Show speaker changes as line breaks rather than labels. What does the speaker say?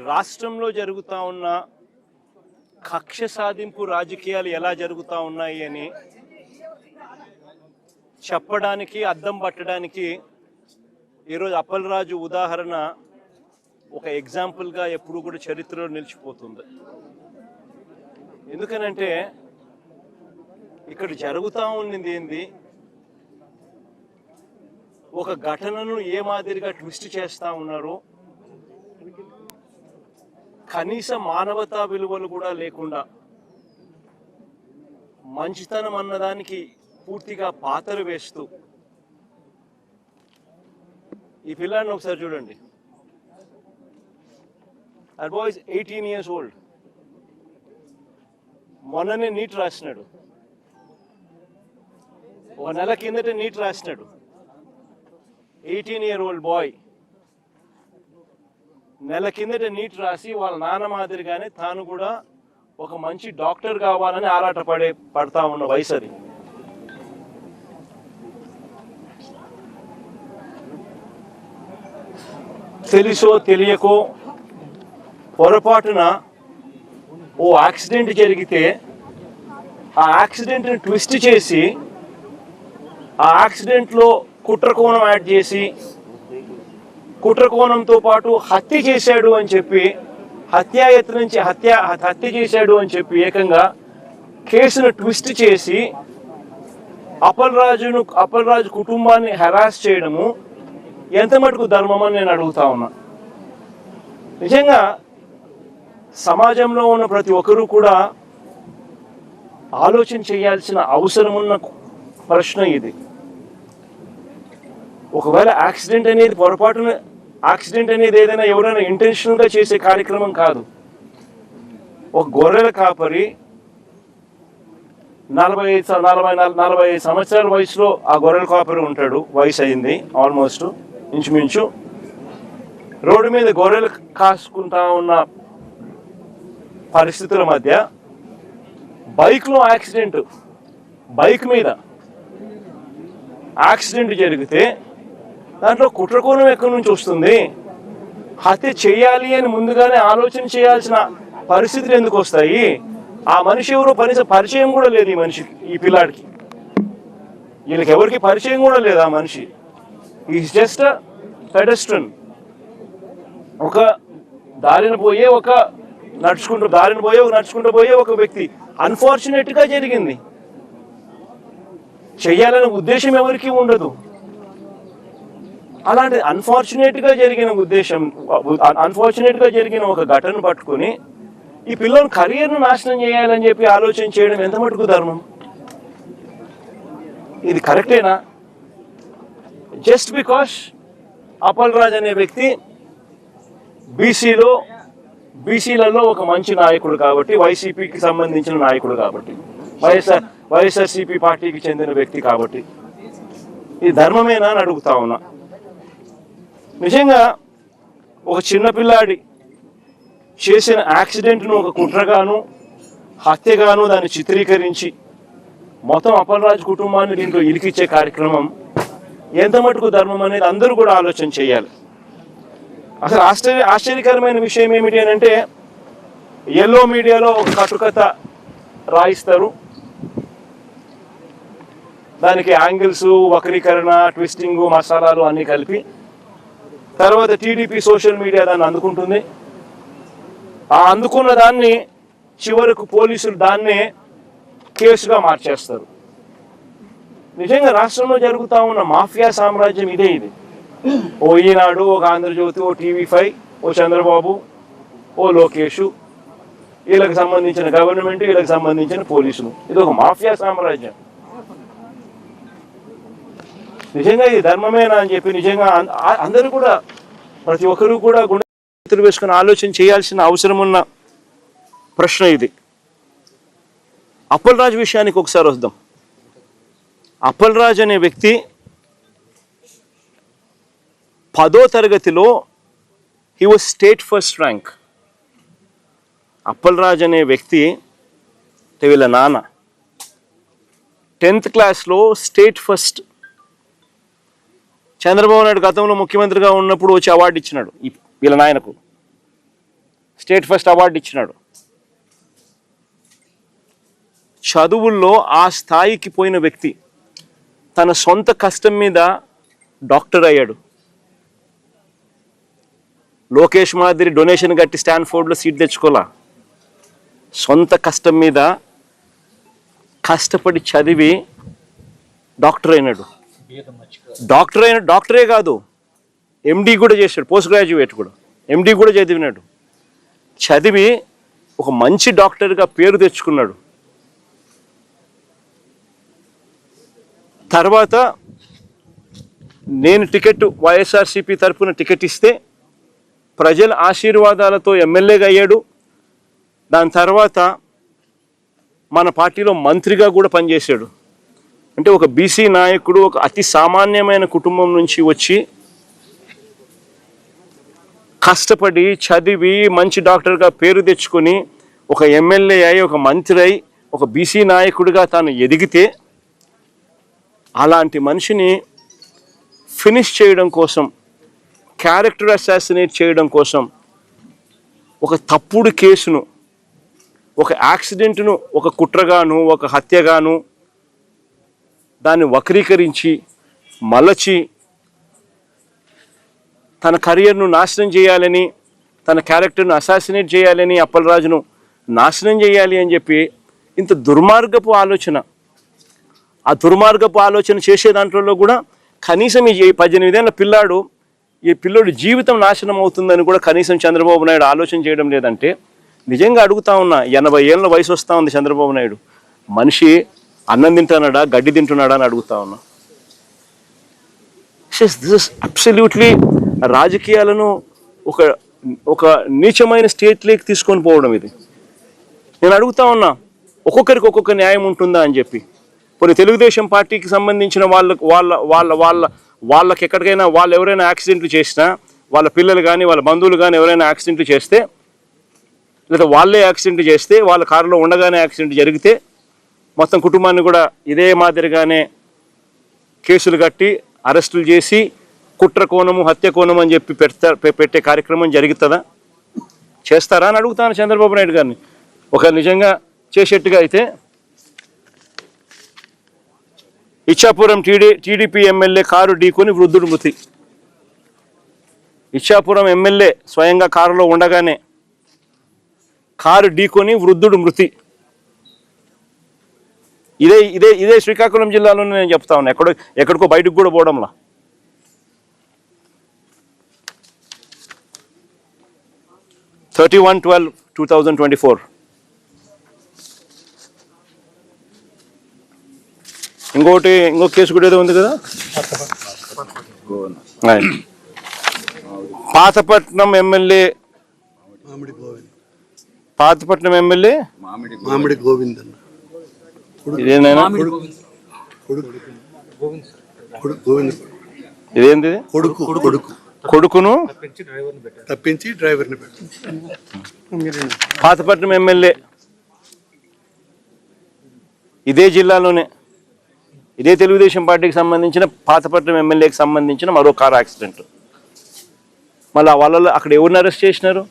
రాష్ట్రంలో జరుగుతూ ఉన్న కక్ష సాధింపు రాజకీయాలు ఎలా జరుగుతూ ఉన్నాయి అని చెప్పడానికి, అద్దం పట్టడానికి ఈరోజు అప్పలరాజు ఉదాహరణ ఒక ఎగ్జాంపుల్గా ఎప్పుడు కూడా చరిత్రలో నిలిచిపోతుంది. ఎందుకనంటే ఇక్కడ జరుగుతూ ఉన్నది ఏంది, ఒక ఘటనను ఏ మాదిరిగా ట్విస్ట్ చేస్తూ ఉన్నారు, కనీస మానవతా విలువలు కూడా లేకుండా మంచితనం అన్నదానికి పూర్తిగా పాతలు వేస్తూ ఈ పిల్లాడిని ఒకసారి చూడండి. That boy is 18 years old. మొన్ననే నీట్ రాసినాడు, ఒక నెల కిందట నీట్ రాసినాడు. 18-year-old బాయ్ నెల కిందట నీట్ రాసి వాళ్ళ నాన్న మాదిరిగానే తాను కూడా ఒక మంచి డాక్టర్ కావాలని పడతా ఉన్న వయసు అది. తెలుసో తెలియకో పొరపాటున ఓ యాక్సిడెంట్ జరిగితే ఆ యాక్సిడెంట్ని ట్విస్ట్ చేసి ఆ యాక్సిడెంట్లో కుట్రకోణం యాడ్ చేసి కుట్రకోణంతో పాటు హత్య చేశాడు అని చెప్పి, హత్యాయత్నం నుంచి హత్య చేశాడు అని చెప్పి ఏకంగా కేసును ట్విస్ట్ చేసి అప్పలరాజు కుటుంబాన్ని హెరాస్ చేయడము ఎంత మటుకు ధర్మం అని నేను అడుగుతా ఉన్నా. నిజంగా సమాజంలో ఉన్న ప్రతి ఒక్కరూ కూడా ఆలోచన చేయాల్సిన అవసరం ఉన్న ప్రశ్న ఇది. ఒకవేళ యాక్సిడెంట్ అనేది పొరపాటున యాక్సిడెంట్ అనేది ఏదైనా ఎవరైనా ఇంటెన్షనల్గా చేసే కార్యక్రమం కాదు. ఒక గొర్రెల కాపరి 45 సంవత్సరాల వయసులో ఆ గొర్రెల కాపరి ఉంటాడు. వయసు అయింది ఆల్మోస్ట్ ఇంచుమించు. రోడ్డు మీద గొర్రెలు కాసుకుంటా ఉన్న పరిస్థితుల మధ్య బైక్లో యాక్సిడెంట్, బైక్ మీద యాక్సిడెంట్ జరిగితే దాంట్లో కుట్రకోణం ఎక్కడి నుంచి వస్తుంది? హత్య చేయాలి అని ముందుగానే ఆలోచన చేయాల్సిన పరిస్థితులు ఎందుకు వస్తాయి? ఆ మనిషి ఎవరో పరిచయం కూడా లేదు ఈ మనిషికి, ఈ పిల్లాడికి. వీళ్ళకి ఎవరికి పరిచయం కూడా లేదు ఆ మనిషి. Is just pedestrian. ఒక దారిన పోయే నడుచుకుంటూ పోయే ఒక వ్యక్తి. అన్ఫార్చునేట్గా జరిగింది. చెయ్యాలనే ఉద్దేశం ఎవరికి ఉండదు. అలాంటి అన్ఫార్చునేట్గా జరిగిన ఒక ఘటన పట్టుకుని ఈ పిల్లల కెరీర్ను నాశనం చేయాలని చెప్పి ఆలోచన చేయడం ఎంత మటుకు ధర్మం? ఇది కరెక్టేనా? జస్ట్ బికాస్ అప్పలరాజు అనే వ్యక్తి బీసీలలో ఒక మంచి నాయకుడు కాబట్టి, వైసీపీకి సంబంధించిన నాయకుడు కాబట్టి, వైఎస్ఆర్సీపీ పార్టీకి చెందిన వ్యక్తి కాబట్టి ఇది ధర్మమేనా అని అడుగుతా ఉన్నా. నిజంగా ఒక చిన్నపిల్లాడి చేసిన యాక్సిడెంట్ను ఒక కుట్రగాను హత్యగాను దాన్ని చిత్రీకరించి మొత్తం అప్పలరాజు కుటుంబాన్ని దీంట్లో ఇరికిచ్చే కార్యక్రమం ఎంత మటుకు ధర్మం అనేది అందరూ కూడా ఆలోచన చేయాలి. అసలు ఆశ్చర్యకరమైన విషయం ఏమిటి అని అంటే, ఎల్లో మీడియాలో ఒక కట్టుకథ రాయిస్తారు. దానికి యాంగిల్స్, వక్రీకరణ, ట్విస్టింగ్, మసాలాలు అన్నీ కలిపి తర్వాత టీడీపీ సోషల్ మీడియా దాన్ని అందుకుంటుంది. ఆ అందుకున్న దాన్ని చివరకు పోలీసులు దాన్నే కేసుగా మార్చేస్తారు. నిజంగా రాష్ట్రంలో జరుగుతూ ఉన్న మాఫియా సామ్రాజ్యం ఇదే. ఇది ఓ ఈనాడు, ఒక ఆంధ్రజ్యోతి, ఓ TV5, ఓ చంద్రబాబు, ఓ లోకేష్, వీళ్ళకి సంబంధించిన గవర్నమెంట్, వీళ్ళకి సంబంధించిన పోలీసులు. ఇది ఒక మాఫియా సామ్రాజ్యం. నిజంగా ఇది ధర్మమేనా అని చెప్పి నిజంగా అందరూ కూడా, ప్రతి ఒక్కరూ కూడా గుండెలు వేసుకుని ఆలోచన చేయాల్సిన అవసరం ఉన్న ప్రశ్న ఇది. అప్పలరాజు విషయానికి ఒకసారి వద్దాం. అప్పలరాజు అనే వ్యక్తి 10వ తరగతిలో he was state first rank. Appalaraju అనే వ్యక్తి వీళ్ళ నాన్న 10th క్లాస్లో స్టేట్ ఫస్ట్. చంద్రబాబు నాయుడు గతంలో ముఖ్యమంత్రిగా ఉన్నప్పుడు వచ్చి అవార్డు ఇచ్చినాడు వీళ్ళ నాయనకు. స్టేట్ ఫస్ట్ అవార్డు ఇచ్చినాడు. చదువుల్లో ఆ స్థాయికి పోయిన వ్యక్తి తన సొంత కష్టం మీద డాక్టర్ అయ్యాడు. లోకేష్ మాదిరి డొనేషన్ కట్టి స్టాన్ఫోర్డ్లో సీట్ తెచ్చుకోలా. సొంత కష్టం మీద కష్టపడి చదివి డాక్టర్ అయినాడు. డాక్టరే కాదు, ఎండి కూడా చేశాడు, పోస్ట్ గ్రాడ్యుయేట్ కూడా, ఎండి కూడా చదివినాడు. చదివి ఒక మంచి డాక్టర్గా పేరు తెచ్చుకున్నాడు. తర్వాత నేను టికెట్ వైఎస్ఆర్సీపీ తరఫున టికెట్ ఇస్తే ప్రజల ఆశీర్వాదాలతో ఎమ్మెల్యేగా అయ్యాడు. దాని తర్వాత మన పార్టీలో మంత్రిగా కూడా పనిచేశాడు. అంటే ఒక బీసీ నాయకుడు ఒక అతి సామాన్యమైన కుటుంబం నుంచి వచ్చి కష్టపడి చదివి మంచి డాక్టర్గా పేరు తెచ్చుకొని ఒక ఎమ్మెల్యే అయి ఒక మంత్రి అయి ఒక బీసీ నాయకుడిగా తాను ఎదిగితే అలాంటి మనిషిని ఫినిష్ చేయడం కోసం, క్యారెక్టర్ అసాసినేట్ చేయడం కోసం ఒక తప్పుడు కేసును, ఒక యాక్సిడెంట్ను ఒక కుట్రగాను ఒక హత్యగాను దాన్ని వక్రీకరించి మలచి తన కెరియర్ను నాశనం చేయాలని, తన క్యారెక్టర్ను అసాసినేట్ చేయాలని, అప్పలరాజును నాశనం చేయాలి అని చెప్పి ఇంత దుర్మార్గపు ఆలోచన, ఆ దుర్మార్గపు ఆలోచన చేసే దాంట్లో కూడా కనీసం ఈ 18 ఏళ్ళ పిల్లాడు, ఈ పిల్లోడి జీవితం నాశనం అవుతుందని కూడా కనీసం చంద్రబాబు నాయుడు ఆలోచన చేయడం లేదంటే నిజంగా అడుగుతా ఉన్నా. 80 ఏళ్ళ వయసు వస్తూ ఉంది చంద్రబాబు నాయుడు, మనిషి అన్నం తింటున్నాడా గడ్డి తింటున్నాడా అని అడుగుతా ఉన్నా. దిస్ ఇస్ అబ్సల్యూట్లీ రాజకీయాలను ఒక నీచమైన స్టేట్లోకి తీసుకొని పోవడం ఇది. నేను అడుగుతా ఉన్నా, ఒక్కొక్కరికి ఒక్కొక్క న్యాయం ఉంటుందా అని చెప్పి. కొన్ని తెలుగుదేశం పార్టీకి సంబంధించిన వాళ్ళకి ఎక్కడికైనా వాళ్ళు ఎవరైనా యాక్సిడెంట్లు చేసినా, వాళ్ళ పిల్లలు కానీ వాళ్ళ బంధువులు కానీ ఎవరైనా యాక్సిడెంట్లు చేస్తే, లేదా వాళ్ళే యాక్సిడెంట్ చేస్తే, వాళ్ళ కారులో ఉండగానే యాక్సిడెంట్ జరిగితే మొత్తం కుటుంబాన్ని కూడా ఇదే మాదిరిగానే కేసులు కట్టి అరెస్టులు చేసి కుట్ర కోణము హత్య కోణం అని చెప్పి పెట్టే కార్యక్రమం జరుగుతుందా? చేస్తారా అని అడుగుతాను చంద్రబాబు నాయుడు గారిని. ఒక నిజంగా చేసేట్టుగా అయితే ఇచ్చాపురం టీడీపీ ఎమ్మెల్యే కారు ఢీకొని వృద్ధుడు మృతి. ఇచ్చాపురం ఎమ్మెల్యే స్వయంగా కారులో ఉండగానే కారు ఢీకొని వృద్ధుడు మృతి. ఇదే శ్రీకాకుళం జిల్లాలోనే నేను చెప్తా ఉన్నా, ఎక్కడికో బయటకు కూడా పోవడంలా. (31/12/2024). ఇంకో కేసు కూడా ఏదో ఉంది కదా, పాతపట్నం ఎమ్మెల్యే
మామిడి గోవింద్ అన్న.
ఇదేనైనా ఇదేంటి? కొడుకును
తప్పించి డ్రైవర్ని
పాతపట్నం ఎమ్మెల్యే ఇదే జిల్లాలోనే, ఇదే తెలుగుదేశం పార్టీకి సంబంధించిన పాతపట్నం ఎమ్మెల్యేకి సంబంధించిన మరో కారు యాక్సిడెంట్. మళ్ళీ వాళ్ళలో అక్కడ ఎవరిని అరెస్ట్ చేసినారు?